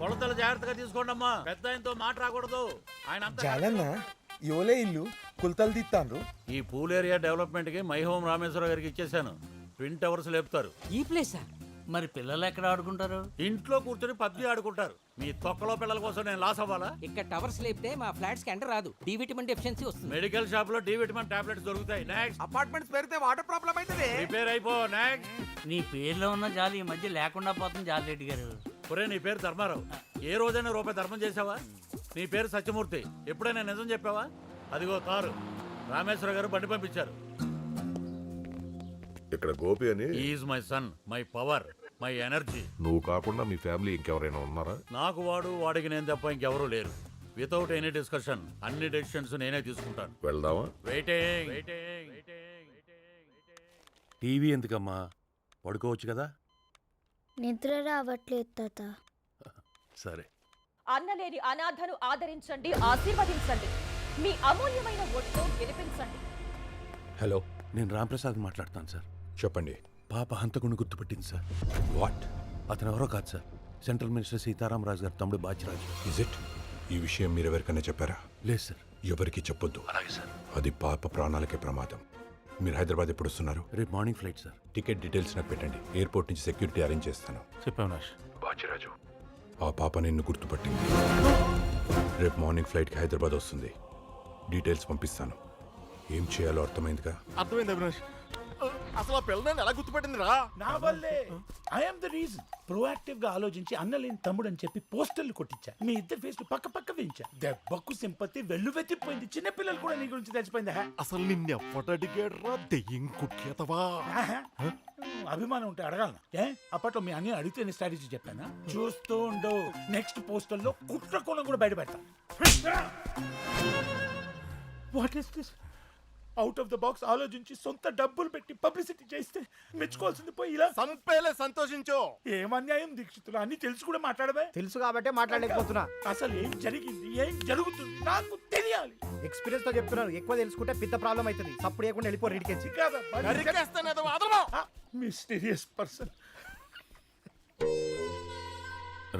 కొలతలు జాగ్రత్తగా తీసుకోండి అమ్మా. పెద్ద ఆయనతో మాట రాకూడదు. ఆయన అంతా జాలన్న యోలే ఇల్లు కుల్తలు తీస్తాండ్రు. ఈ పూల్ ఏరియా డెవలప్మెంట్ కి మై హోమ్ రామేశ్వర గారికి ఇచ్చేసాను. ట్విన్ టవర్స్ లేపుతారు. ఈ ప్లేసా? మరి పిల్లలు ఎక్కడ ఆడుకుంటారు? ఇంట్లో కూర్చొని పబ్జి ఆడుకుంటారు. మీ తొక్కలో పిల్లల కోసం నేను లాస్ అవ్వాలా? ఇక్కడ టవర్స్ లేపితే మా ఫ్లాట్స్ కి ఎంటర్ రాదు. డి విటమిన్ డెఫిషియన్సీ వస్తుంది. మెడికల్ షాప్ లో డి విటమిన్ టాబ్లెట్స్ దొరుకుతాయి. నెక్స్ట్ అపార్ట్మెంట్స్ పెరిగితే వాటర్ ప్రాబ్లం అవుతుంది. రిపేర్ అయిపో. నెక్స్ట్ నీ పేరులో ఉన్న జాలి ఈ మధ్య లేకుండా పోతుంది జాలిరెడ్డి గారు. ఒరే నీ పేరు ధర్మారావు. ఏ రోజైనా రూపాయి ధర్మం చేసావా? నీ పేరు సత్యమూర్తి. ఎప్పుడైనా నిజం చెప్పావా? అదిగో కారు రామేశ్వర గారు బండి పంపించారు. ఇక్కడ గోపి అని is my son, my power, my energy. నువ్వు కాకుండా మీ ఫ్యామిలీ ఇంకెవరైనా ఉన్నారా? నాకు వాడు, వాడికి నేను తప్ప ఇంకెవరూ లేరు. వితౌట్ ఎనీ డిస్కషన్ అన్ని డెసిషన్స్ నేనే తీసుకుంటాను. వెళ్దామా? వెయిటింగ్. టీవీ ఎందుకమ్మా, పడుకోవచ్చు కదా. నిద్ర రావట్లేదు తాత. సరే. అన్నలేని అనాథను ఆదరించండి, ఆశీర్వదించండి. మీ అమూల్యమైన ఓటుతో గెలిపించండి. హలో, నేను రాంప్రసాద్ మాట్లాడుతాను సార్. చెప్పండి. పాప హంతకుని గుర్తుపట్టింది సార్. వాట్? అతను ఎవరో కాదు సార్, సెంట్రల్ మినిస్టర్ సీతారామరాజు గారు తమ్ముడు బాచిరాజు. Is it? ఈ విషయం మీరెవరికైనా చెప్పారా? లేదు సార్. ఎవరికి చెప్పొద్దు. అలాగే సార్. అది పాప ప్రాణాలకే ప్రమాదం. మీరు హైదరాబాద్ ఎప్పుడు వస్తున్నారు? రేపు morning flight sir. Ticket details నాకు పెట్టండి. ఎయిర్పోర్ట్ నుంచి సెక్యూరిటీ అరేంజ్ చేస్తాను. చెప్పాను. బాచిరాజు, ఆ పాప నిన్ను గుర్తుపట్టింది. రేపు మార్నింగ్ ఫ్లైట్కి హైదరాబాద్ వస్తుంది. డీటెయిల్స్ పంపిస్తాను. ఏం చేయాలో అర్థమైందిగా? అర్థమైంది అవినాష్. అసలు ఆ పిల్లని ఎలా గుర్తుపట్టింది రా? నా వల్లే. I'm the reason. ప్రొయాక్టివ్ గా ఆలోచించి అన్నలేని తమ్ముడు అని చెప్పి పోస్టర్లు కొట్టించా. మీ ఇద్దరు ఫేస్ పక్క పక్క వేయించా. దెబ్బకు సింపతి వెళ్ళు వెతిపోయింది. చిన్న పిల్లలు కూడా నీ గురించి తెలిసిపోయింది. అసలు నిన్నెప్పటికేడు రా దెయ్యం కుట్లేతవా? అభిమానం ఉంటే అడగాలనా? అప్పట్లో మీ అన్ని అడిగితే స్ట్రాటజీ చెప్పానా? చూస్తూ ఉండు, నెక్స్ట్ పోస్టర్ లో కుట్ర కోణం కూడా బయట పెడతా. What is this? Out of the box ఆలోచించి సొంత డబ్బులు పెట్టి పబ్లిసిటీ చేస్తే మెచ్చుకోవాల్సింది పోయి ఇలా సంపేలే సంతోషించు. ఏం అన్యాయం దీక్షితులు, అన్ని తెలుసు కూడా మాట్లాడవే. తెలుసు కాబట్టే మాట్లాడలేకపోతున్నా. అసలు ఏం జరిగింది, ఏం జరుగుతుంది నాకు తెలియాలి. ఎక్స్పీరియన్స్ తో చెప్తున్నాను. ఎక్కువ తెలుసుకుంటే పెద్ద ప్రాబ్లం అవుతుంది. సప్పుడు చేయకుండా వెళ్ళిపో రీడికెచ్చి. Mysterious person.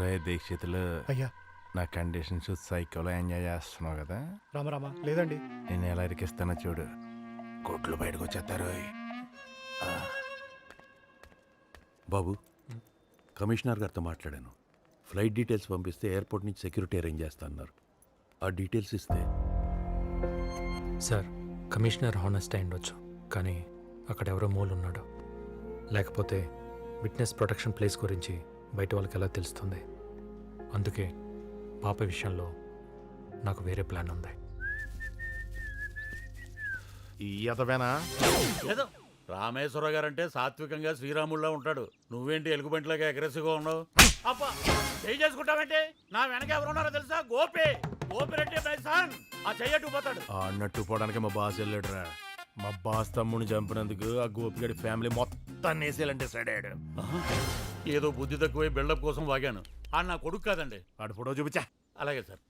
రే దీక్షితులు, అయ్యా నా కండిషన్స్ సైకోలో ఎంజాయ్ చేస్తున్నావు కదా. రామరామా లేదండి. నేను ఎలా ఇరికిస్తానో చూడు. కోట్లు బయటకు వచ్చేస్తారు. బాబు, కమిషనర్ గారితో మాట్లాడాను. ఫ్లైట్ డీటెయిల్స్ పంపిస్తే ఎయిర్పోర్ట్ నుంచి సెక్యూరిటీ అరేంజ్ చేస్తా అన్నారు. ఆ డీటెయిల్స్ ఇస్తే. సార్, కమిషనర్ హానెస్ట్ అయి ఉండొచ్చు, కానీ అక్కడ ఎవరో మూలు ఉన్నాడు. లేకపోతే విట్నెస్ ప్రొటెక్షన్ ప్లేస్ గురించి బయట వాళ్ళకి ఎలా తెలుస్తుంది? అందుకే పాప విషయంలో నాకు వేరే ప్లాన్ ఉంది. ఈ అతవేనా? ఏదో రామేశ్వర గారంటే సాత్వికంగా శ్రీరాముల్లా ఉంటాడు. నువ్వేంటి ఎలుగుబంటిలాగా అగ్రెసివ్గా ఉన్నావు? అబ్బా, చేయి చేసుకుంటావంటే నా వెనక ఎవరున్నారో తెలుసా? గోపి, గోపిరెడ్డి బైసాన్. ఆ చెయ్యట్టు పోతాడు. అన్నట్టు పోవడానికి మా బాస్ వెళ్ళాడురా. మా బాస్ తమ్ముడిని చంపినందుకు ఆ గోపిగడి ఫ్యామిలీ మొత్తం వేసేయాలంటే సైడ్ అయ్యాడు. ఏదో బుద్ధి తక్కువై బిల్డప్ కోసం వాగాను. ఆ నా కొడుకు కాదండి. వాడు ఫోటో చూపించా. అలాగే సార్.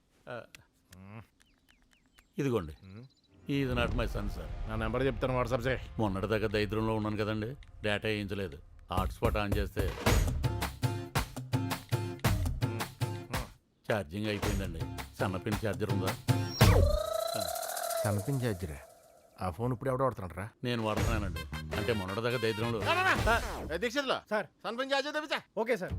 ఇదిగోండి, is not my son sir. నా నెంబర్ చెప్తాను, వాట్సాప్ చేయి. మొన్నటిదాకా దరిద్రంలో ఉన్నాను కదండి, డేటా వేయించలేదు. హాట్స్పాట్ ఆన్ చేస్తే ఛార్జింగ్ అయిపోయిందండి. సన్నపిన్ ఛార్జర్ ఉందా? సన్పిన్ ఛార్జరా? ఆ ఫోన్ ఇప్పుడు ఎవడో వాడుతున్నాడు రా? నేను వాడుతున్నానండి. అంటే మొన్నటిదాకా దరిద్రంలో. దీక్షితులు సార్, సన్పంచ్ చేద్దా? Okay sir.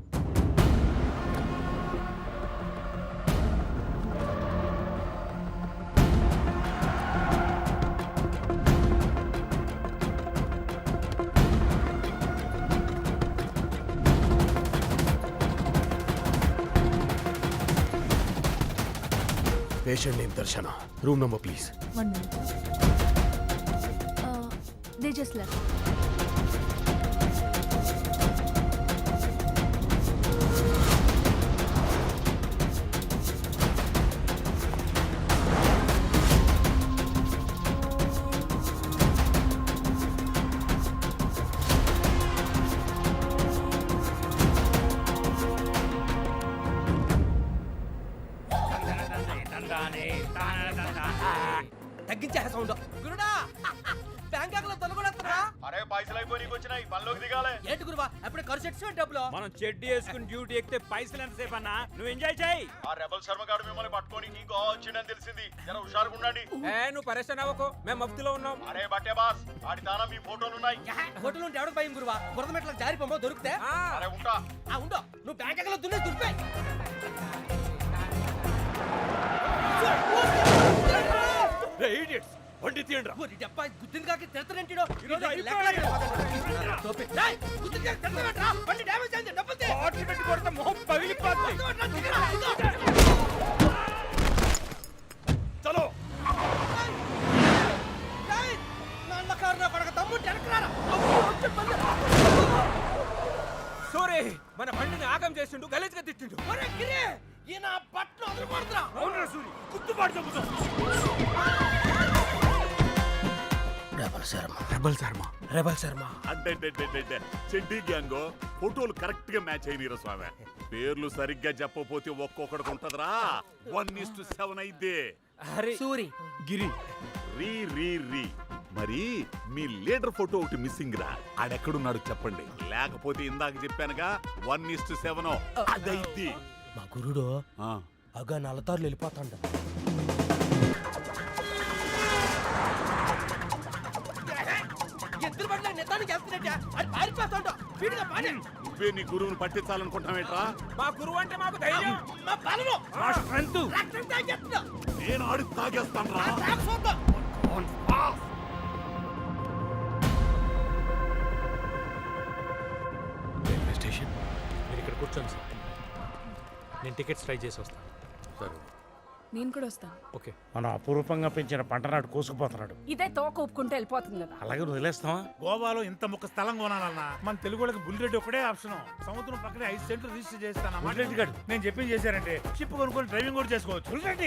Patient name Darshana. Room number please. 1 minute. They just left. తగ్గించే సౌండ్. గురుడా, బ్యాంకాక్ లో తొలగొడతారా? అరే పైసలు అయిపోయి వచ్చినాయి పనిలోకి దిగాలి. ఏంటి గురువా అప్పుడే ఖర్చు ఎట్టు డబ్బులు మనం చెడ్డీ వేసుకుని డ్యూటీ ఎక్కితే పైసలు ఎంతసేపు అన్నా నువ్వు ఎంజాయ్ చేయి. ఆ రెబల్ శర్మ గారు మిమ్మల్ని పట్టుకొని ఈ గోవా వచ్చిందని తెలిసింది. జర హుషారుగా ఉండండి. నువ్వు పరేషాన్ అవ్వకు మేము మఫ్తిలో ఉన్నాం. అరే బట్టే బాస్ ఆడి దానం మీ ఫోటోలు ఉన్నాయి. హోటల్ ఉంటే ఎవరికి భయం గురువా బురద మెట్లకు జారి పొమ్మో దొరికితే అరే ఉంటా. ఉండో నువ్వు బ్యాంక్ అకౌంట్ దున్నే దుర్పే బండి తీయండి గుద్దింది కాకి తిడతానంటాడు చలో సోరే మన బండిని ఆగం చేసిండు గలీజ్గా తిట్టిండు ఈయన పట్టు వదిలిపడుతున్నా అవునరా సూరి గుర్తుపాటు చెబుతాం. రెబల్ శర్మ అంటే చెడ్డీ గ్యాంగో ఫోటోలు కరెక్ట్ గా మ్యాచ్ అయినరా స్వామి. పేర్లు సరిగ్గా చెప్పకపోతే ఒక్కొక్కడికి ఉంటదిరా. 1:7 అయితే సూరి గిరి రీ రీ రీ. మరి మీ లీడర్ ఫోటో ఒకటి మిస్సింగ్ రా. ఆడెక్కడున్నాడు చెప్పండి, లేకపోతే ఇందాక చెప్పానుగా 1:7 అదైతే. మా గురుడు అగా నల్లతారులు వెళ్ళిపోతాండ. ఎదురు బండ్ల నిదానికి వెళ్తున్నట్ట అది పారిపోతాండ. వీడిగా పాడి నువ్వే నీ గురువుని పట్టించాలనుకుంటున్నావేట్రా? మా గురువు అంటే మాకు ధైర్యం మా బలము మా స్ట్రెంత్. రక్తం తాగేస్తున్నా నేను ఆడి తాగేస్తాను రా. చూద్దాం. రైల్వే స్టేషన్ మీరు ఇక్కడ కూర్చోండి సార్, నేను టికెట్స్ ట్రై చేసి వస్తాను. సరే నేను కూడా వస్తాను. ఓకే. మనం అపురూపంగా పెంచిన పంటనాడు కోసుకుపోతున్నాడు. ఇదే తోక ఒప్పుకుంటే వెళ్ళిపోతుంది కదా. అలాగే వదిలేస్తావా? గోవాలో ఇంత ముక్క స్థలం కొనాలన్నా మన తెలుగు వాళ్ళకి బుల్లెట్ ఒకటే ఆప్షన్. సముద్రం పక్కనే 5 సెంట్లు రిజిస్టర్ చేస్తాను. బుల్లెట్ గారు నేను చెప్పింది చేశారంటే షిప్ కొనుక్కొని డ్రైవింగ్ కూడా చేసుకోవచ్చు. బుల్లెట్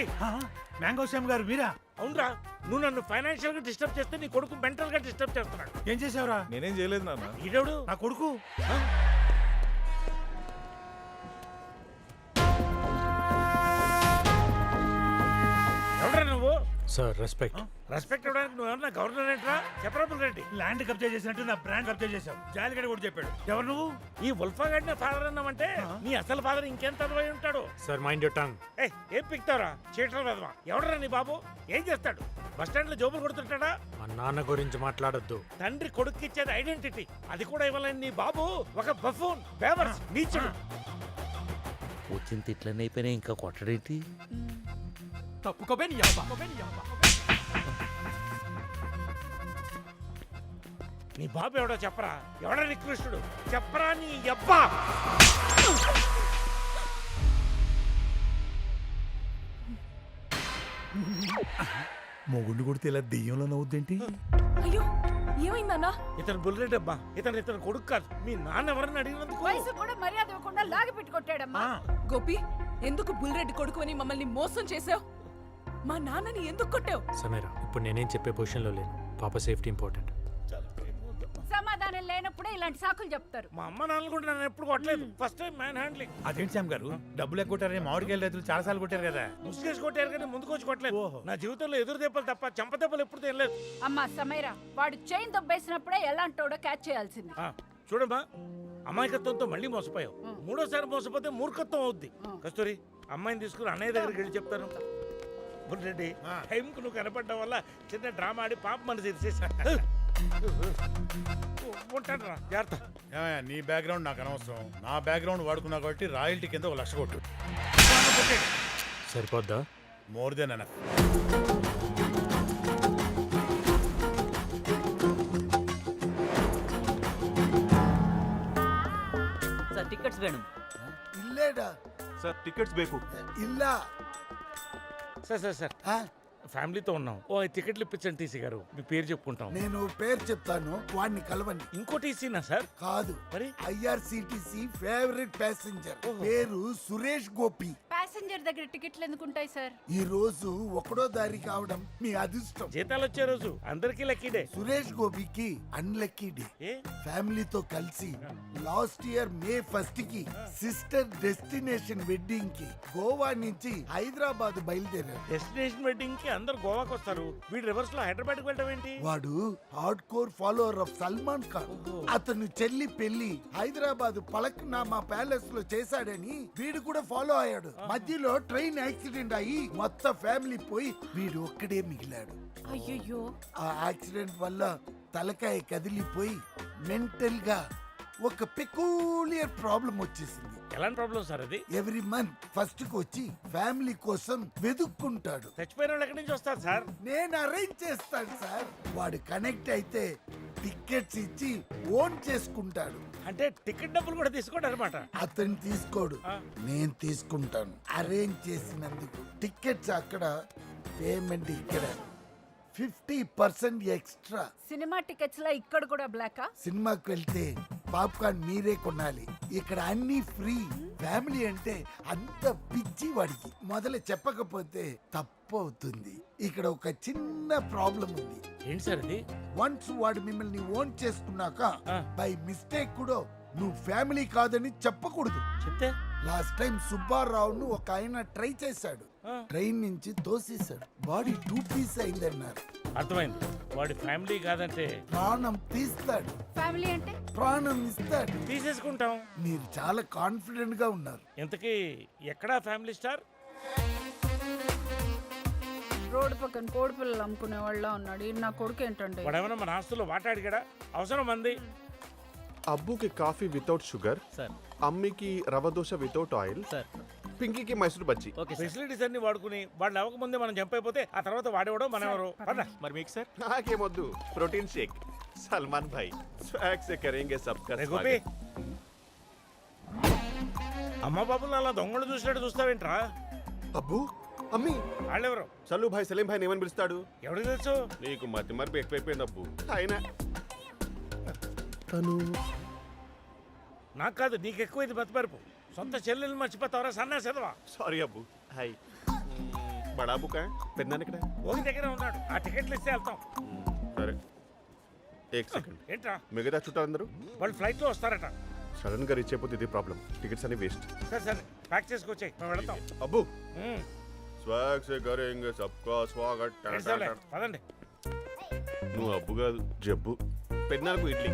మ్యాంగో శ్యామ్ గారు మీరా? అవునరా, నువ్వు నన్ను ఫైనాన్షియల్ గా డిస్టర్బ్ చేస్తే నీ కొడుకు మెంటల్ గా డిస్టర్బ్ చేస్తున్నాడు. ఏం చేసావురా? నేనేం చేయలేదు నాన్న. ఈడవుడు నా కొడుకు. ఎవడ్రా నువ్వు? Sir respect. రెస్పెక్ట్ ఇవ్వడానికి నువ్వు ఎవరన్నా గవర్నర్ ఏంట్రా? చెప్పరాబుల్ రెడ్డి ల్యాండ్ కబ్జా చేసినట్టు నా బ్రాండ్ కబ్జా చేశావు. జాలిగడ కూడా చెప్పాడు. ఎవరు నువ్వు? ఈ ఉల్ఫా గడిన ఫాదర్ అన్నామంటే నీ అసలు ఫాదర్ ఇంకెంత అదవై ఉంటాడు. Sir mind your tongue. ఏం పిక్తావరా చీటర్ వెదవా? ఎవడరా నీ బాబు? ఏం చేస్తాడు? బస్ స్టాండ్ లో జోబులు కొడుతుంటాడా? మా నాన్న గురించి మాట్లాడొద్దు. తండ్రి కొడుకు ఇచ్చేది ఐడెంటిటీ, అది కూడా ఇవ్వాలని నీ బాబు ఒక బఫూన్ బేవర్స్ నీచుడు. వచ్చిన తిట్లన్నీ అయిపోయినాయి ఇంకా కొట్టడేంటి? తప్పుకోబే నీ అబ్బా. నీ బాబు ఎవడో చెప్పరా? ఎవడా నికృష్టుడు? చెప్పరా నీ అబ్బా. మొగుండు కొడితే ఇలా దెయ్యంలో నవ్వుద్దేంటి? అయ్యో ఏమైందన్నా? ఇతను బుల్లెట్ అబ్బా. ఇతను కొడుకు కాదు. మీ నాన్న ఎవరని అడిగినందుకు వయసు కూడా మర్యాద ఇవ్వకుండా లాగి పెట్టి కొట్టాడమ్మా. గోపి ఎందుకు బుల్రెడ్డి కొడుకు అని మమ్మల్ని మోసం చేసావు? మా నాన్నని ఎందుకు కొట్టావు? సమీరా, ఇప్పుడు నేనేం చెప్పే పొజిషన్లో లేను. పాప సేఫ్టీ ఇంపార్టెంట్. సమాధానం లేనప్పుడే ఇలాంటి సాకులు చెప్తారు. మా అమ్మ నాన్నలు కూడా నన్ను ఎప్పుడు కొట్టలేదు. First time man handling. అదేంటి శ్యామ్ గారు, డబ్బులు ఎక్కువ కొట్టారని మామిడికాయలు రైతులు చాలా సార్లు కొట్టారు కదా. ముసుగేసి కొట్టారు కానీ ముందుకు వచ్చి కొట్టలేదు. నా జీవితంలో ఎదురు దెబ్బలు తప్ప చెంప దెబ్బలు ఎప్పుడు తినలేదు. అమ్మా సమీరా, వాడు చైన్ దొబ్బేసినప్పుడే ఎలాంటోడో క్యాచ్ చేయాల్సింది. చూడమ్మా, అమాయకత్వంతో మళ్ళీ మోసపోయావు. మూడోసారి మోసపోతే మూర్ఖత్వం అవుద్ది. కస్తూరి, అమ్మాయిని తీసుకుని అన్నయ్య దగ్గరికి వెళ్ళి చెప్తాను. బుల్రెడ్డి టైంకు నువ్వు కనపడడం వల్ల చిన్న డ్రామా ఆడి పాప మన తీసేసా. ఉంటాను రా, జాగ్రత్త. నీ బ్యాక్గ్రౌండ్ నాకు అనవసరం. నా బ్యాక్గ్రౌండ్ వాడుకున్నా కాబట్టి రాయల్టీ కింద 1 లక్ష కొట్టు. సరిపోద్దా? More than enough. Sir tickets వేణు. ఇల్లేడా సార్ టికెట్స్ బేకు. ఇల్లా సార్ ఫ్యామిలీతో ఉన్నాం. టికెట్లు ఇప్పించండి టీసీ గారు. మీ పేరు చెప్పుకుంటాం. నేను పేరు చెప్తాను, వాడిని కలవండి. ఇంకో టీసీనా సార్? కాదు, మరి IRCTC ఫేవరెట్ ప్యాసింజర్ పేరు సురేష్ గోపి. ప్యాసింజర్ దగ్గర టికెట్లు ఎందుకుంటాయి సార్? ఈ రోజు ఒకడో దారి కావడం మీ అదృష్టం. జీతాలు వచ్చే రోజు అందరికీ లక్కీడే. సురేష్ గోపికి అన్లక్కీ డే. ఫ్యామిలీతో కలిసి లాస్ట్ ఇయర్ మే 1 కి సిస్టర్ డెస్టినేషన్ వెడ్డింగ్ కి గోవా నుంచి హైదరాబాద్ బయలుదేరారు. డెస్టినేషన్ వెడ్డింగ్ కి అందరు గోవాకి వస్తారు, వీడు రివర్స్ లో హైదరాబాద్ కి వెళ్ళడం ఏంటి? వాడు hard core follower of Salman Khan. అతను చెల్లి పెళ్లి హైదరాబాద్ పలక్నామా ప్యాలెస్ లో చేశాడని వీడు కూడా ఫాలో అయ్యాడు. మధ్యలో ట్రైన్ యాక్సిడెంట్ అయ్యి మొత్తం ఫ్యామిలీ పోయి వీడు ఒక్కడే మిగిలాడు. అయ్యయ్యో. ఆ యాక్సిడెంట్ వల్ల తలకాయ కదిలిపోయి మెంటల్ గా ఒక పెకూలియర్ ప్రాబ్లం వచ్చేసింది. ఎలాంటి ప్రాబ్లం సార్ అది? ఎవ్రీ మంత్ ఫస్ట్ కి వచ్చి ఫ్యామిలీ కోసం వెతుక్కుంటాడు. చచ్చిపోయిన వాళ్ళు ఎక్కడి నుంచి వస్తారు సార్? నేను అరేంజ్ చేస్తాను సార్. వాడు కనెక్ట్ అయితే టికెట్స్ ఇచ్చి ఓన్ చేసుకుంటాడు. అంటే టికెట్ డబ్బులు కూడా తీసుకోండి అనమాట. అతను తీసుకోడు, నేను తీసుకుంటాను. అరేంజ్ చేసినందుకు టికెట్స్ అక్కడ, పేమెంట్ ఇక్కడ. 50% ఎక్స్ట్రా. సినిమా టికెట్స్ లా ఇక్కడ కూడా బ్లాకా? సినిమాకి వెళ్తే పాప్కార్న్ మీరే కొనాలి, ఇక్కడ అన్ని ఫ్రీ. ఫ్యామిలీ అంటే అంత పిచ్చి వాడికి. మొదలు చెప్పకపోతే తప్పు అవుతుంది. ఇక్కడ ఒక చిన్న ప్రాబ్లం ఉంది. ఏంటి సార్ అది? వన్స్ వాడు మిమ్మల్ని ఓన్ చేసుకున్నాక బై మిస్టేక్ కూడా నువ్వు ఫ్యామిలీ కాదని చెప్పకూడదు. చెప్తే లాస్ట్ టైం సుబ్బారావును ఒక ఆయన ట్రై చేశాడు, ట్రైన్ నుంచి తోసేశాడు. Body 2 piece అయిందన్నారు. అర్థమైంది. వాడి ఫ్యామిలీ కాదంటే ప్రాణం తీస్తాడు. ఫ్యామిలీ అంటే ప్రాణం ఇస్తాడు. తీసేసుకుంటాం. మీరు చాలా కాన్ఫిడెంట్ గా ఉన్నారు. ఇంతకీ ఎక్కడా ఫ్యామిలీ స్టార్? రోడ్డు పక్కన కోడి పిల్లలు అమ్ముకునే వాళ్ళ ఉన్నాడు. నా కొడుకు ఏంటండి? వాడు ఏమైనా మన ఆస్తుల్లో వాటాడిగాడా? అవసరం మంది. అబ్బుకి కాఫీ వితౌట్ షుగర్ సార్, అమ్మికి rava dosa without oil sir, పింకీకి మైసూర్ బజ్జీ. ఫెసిలిటీస్ అన్ని వాడుకుని వాళ్ళు అవ్వకముందే మనం జంప్ అయిపోతే ఆ తర్వాత వాడేవాడో మనెవరు. మరి మీకు సార్? నాకేమొద్దు, ప్రోటీన్ షేక్. సల్మాన్ భాయ్ స్వాగ్ సే కరేంగే సబ్కా గోపి, స్వాగత్. అమ్మ బాబులు అలా దొంగలు చూసినట్టు చూస్తావేంట్రా? అబ్బు, అమ్మి, వాళ్ళెవరు? సల్లు భాయ్ సలీం భాయ్ ఏమని పిలుస్తాడు? ఎవరికి తెలుసు? నీకు మతి మరపు ఎక్కువైపోయింది అబ్బు. ఆయన తను నాకు కాదు, నీకు ఎక్కువైంది మతిమరుపు. సొంత చెల్లెలు మర్చిపోతావరా సన్నాసేదవా? సారీ అబ్బు. హాయ్ బడా బుకా పెద్దాను ఇక్కడ ఓకి దగ్గర ఉన్నాడు. ఆ టికెట్లు ఇస్తే వెళ్తాం. సరే, ఏక్ సెకండ్. ఏంట్రా? మిగతా చుట్టాలందరూ వాళ్ళు ఫ్లైట్లో వస్తారట. సడన్ గా రీచ్ అయిపోతే ఇది ప్రాబ్లం. టికెట్స్ అన్ని వేస్ట్. సరే సరే, ప్యాక్ చేసుకొచ్చాయి, మేము వెళతాం. అబ్బు, స్వాగ్ సే కరేంగే సబ్కా స్వాగత్. పదండి. నువ్వు అబ్బు కాదు, జబ్బు. పెద్దనాలకు ఇడ్లీ.